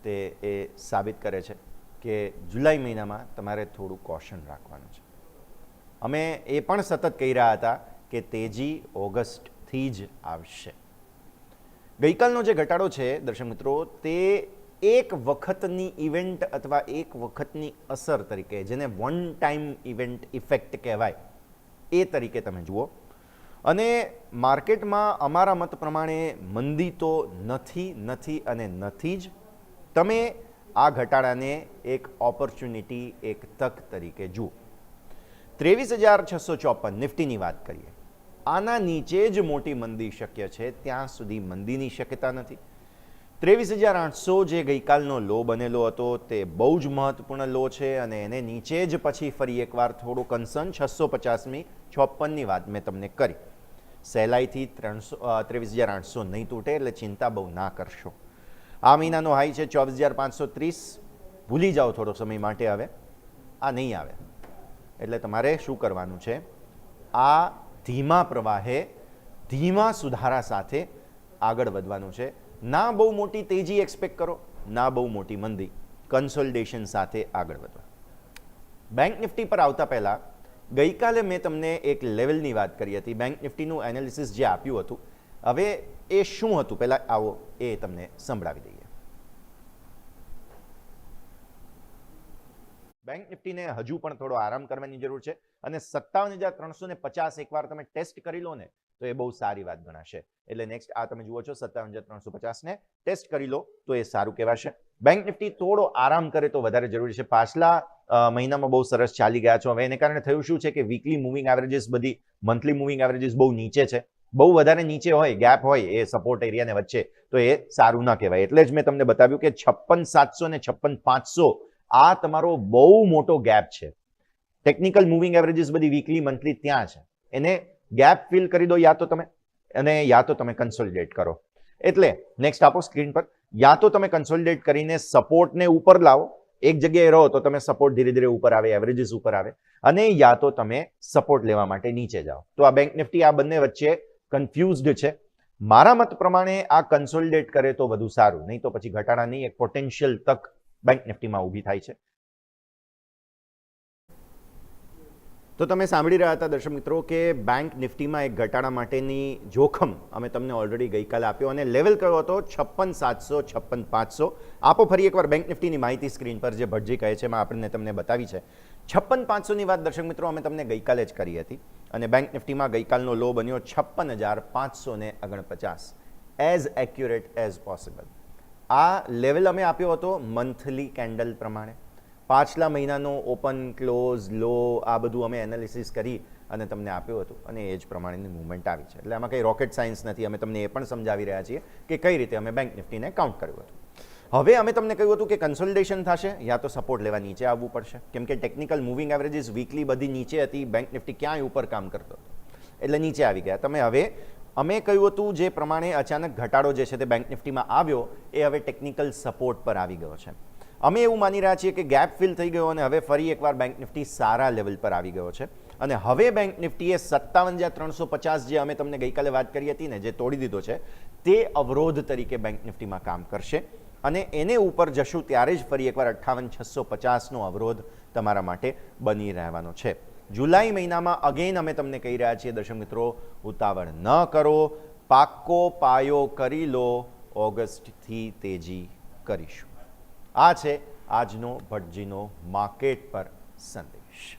તે એ સાબિત કરે છે કે જુલાઈ મહિનામાં તમારે થોડું કોશન રાખવાનું છે. અમે એ પણ સતત કહી રહ્યા હતા કે તેજી ઓગસ્ટથી જ આવશે. ગઈકાલનો જે ઘટાડો છે દર્શક મિત્રો, તે એક વખતની ઇવેન્ટ અથવા એક વખતની અસર તરીકે, જેને વન ટાઈમ ઇવેન્ટ ઇફેક્ટ કહેવાય, એ તરીકે તમે જુઓ. અને માર્કેટમાં અમારા મત પ્રમાણે મંદી તો નથી અને નથી જ. તમે આ ઘટાડાને એક ઓપોર્ચ્યુનિટી, એક તક તરીકે જુઓ. 23,654 નિફ્ટીની વાત કરીએ, આના નીચે જ મોટી મંદી શક્ય છે, ત્યાં સુધી મંદીની શક્યતા નથી. 23,800 જે ગઈકાલનો લો બનેલો હતો તે બહુ જ મહત્વપૂર્ણ લો છે અને એને નીચે જ પછી ફરી એકવાર થોડું કન્સર્ન 650-56ની વાત મેં તમને કરી. સહેલાઈથી 23,800 નહીં તૂટે એટલે ચિંતા બહુ ના કરશો. આ મહિનાનો હાઈ છે 24,530, ભૂલી જાઓ થોડો સમય માટે. હવે આ નહીં આવે એટલે તમારે શું કરવાનું છે? આ ધીમા પ્રવાહે, ધીમા સુધારા સાથે આગળ વધવાનું છે. ના બહુ મોટી તેજી એક્સપેક્ટ કરો, ના બહુ મોટી મંદી, કન્સોલિડેશન સાથે આગળ વધવા. બેંક નિફ્ટી પર આવતા પહેલા ગઈકાલે મેં તમને એક લેવલની વાત કરી હતી. બેંક નિફ્ટીનું એનાલિસિસ જે આપ્યું હતું, હવે એ શું હતું પહેલા આવો એ તમને સંભળાવી દઈએ. બેંક નિફ્ટીને હજુ પણ થોડો આરામ કરવાની જરૂર છે અને 57,350 એકવાર તમે ટેસ્ટ કરી લો ને તો એ બહુ સારી વાત ગણાશે. એટલે નેક્સ્ટ આ તમે જુઓ છો 57,350 ને ટેસ્ટ કરી લો તો એ સારું કહેવાશે. બેંક નિફ્ટી થોડો આરામ કરે તો વધારે જરૂરી છે. પાછલા મહિનામાં બહુ સરસ ચાલી ગયા છો. હવે એને કારણે થયું શું છે કે વીકલી મૂવિંગ એવરેજીસ, બધી મંથલી મૂવિંગ એવરેજીસ બહુ નીચે છે. બહુ વધારે નીચે હોય, ગેપ હોય એ સપોર્ટ એરિયાને વચ્ચે, તો એ સારું ના કહેવાય. એટલે જ મેં તમને બતાવ્યું કે 56,700 ને 56,500 આ તમારો બહુ મોટો ગેપ છે. ટેકનિકલ મૂવિંગ એવરેજીસ બધી વીકલી મંથલી ત્યાં છે. એને ગેપ ફિલ કરી દો યા તો તમે, અને યા તો તમે કન્સોલિડેટ કરો. એટલે નેક્સ્ટ આપો સ્ક્રીન પર. યા તો તમે કન્સોલિડેટ કરીને સપોર્ટને ઉપર લાવો, એક જગ્યાએ રહો તો તમે સપોર્ટ ધીરે ધીરે ઉપર આવે, એવરેજીસ ઉપર આવે, અને યા તો તમે સપોર્ટ લેવા માટે નીચે જાઓ. તો આ બેંક નિફ્ટી આ બંને વચ્ચે કન્ફ્યુઝડ છે. મારા મત પ્રમાણે આ કન્સોલિડેટ કરે તો વધુ સારું, નહીં તો પછી ઘટાડાની એક પોટેન્શિયલ તક બેંક નિફ્ટીમાં ઊભી થાય છે. તો તમે સાંભળી રહ્યા હતા દર્શક મિત્રો કે બેંક નિફ્ટીમાં એક ઘટાડા માટેની જોખમ અમે તમને ઓલરેડી ગઈકાલે આપ્યો અને લેવલ કયો હતો? 56,700, 56,500. આપો ફરી એકવાર બેંક નિફ્ટીની માહિતી સ્ક્રીન પર, જે ભટજી કહે છે એમાં આપણને તમને બતાવી છે. 56,500ની વાત દર્શક મિત્રો અમે તમને ગઈકાલે જ કરી હતી અને બેંક નિફ્ટીમાં ગઈકાલનો લો બન્યો 56,549, એઝ એક્યુરેટ એઝ પોસિબલ. આ લેવલ અમે આપ્યો હતો મંથલી કેન્ડલ પ્રમાણે. પાછલા મહિનાનો ઓપન, ક્લોઝ, લો આ બધું અમે એનાલિસિસ કરી અને તમને આપ્યું હતું અને એ જ પ્રમાણેની મૂવમેન્ટ આવી છે. એટલે આમાં કંઈ રોકેટ સાયન્સ નથી. અમે તમને એ પણ સમજાવી રહ્યા છીએ કે કઈ રીતે અમે બેંક નિફ્ટીને કાઉન્ટ કર્યું હતું. હવે અમે તમને કહ્યું હતું કે કન્સોલિડેશન થશે, યા તો સપોર્ટ લેવા નીચે આવવું પડશે, કેમ કે ટેકનિકલ મૂવિંગ એવરેજીસ વીકલી બધી નીચે હતી. બેંક નિફ્ટી ક્યાંય ઉપર કામ કરતો હતો એટલે નીચે આવી ગયા. તમે હવે અમે કહ્યું હતું જે પ્રમાણે અચાનક ઘટાડો જે છે તે બેંક નિફ્ટીમાં આવ્યો એ હવે ટેકનિકલ સપોર્ટ પર આવી ગયો છે. અમે એવું માની રહ્યા છીએ કે ગેપ ફિલ થઈ ગયો અને હવે ફરી એકવાર બેંક નિફ્ટી સારા લેવલ પર આવી ગયો છે. અને હવે બેંક નિફ્ટીએ 57,350 જે અમે તમને ગઈકાલે વાત કરી હતી ને, જે તોડી દીધો છે, તે અવરોધ તરીકે બેંક નિફ્ટીમાં કામ કરશે અને એને ઉપર જશું ત્યારે જ ફરી એકવાર 58,650નો અવરોધ તમારા માટે બની રહેવાનો છે. જુલાઈ મહિનામાં અગેન અમે તમને કહી રહ્યા છીએ દર્શક મિત્રો, ઉતાવળ ન કરો, પાક્કો પાયો કરી લો, ઓગસ્ટથી તેજી કરીશું. આ છે આજનો ભટજીનો માર્કેટ પર સંદેશ.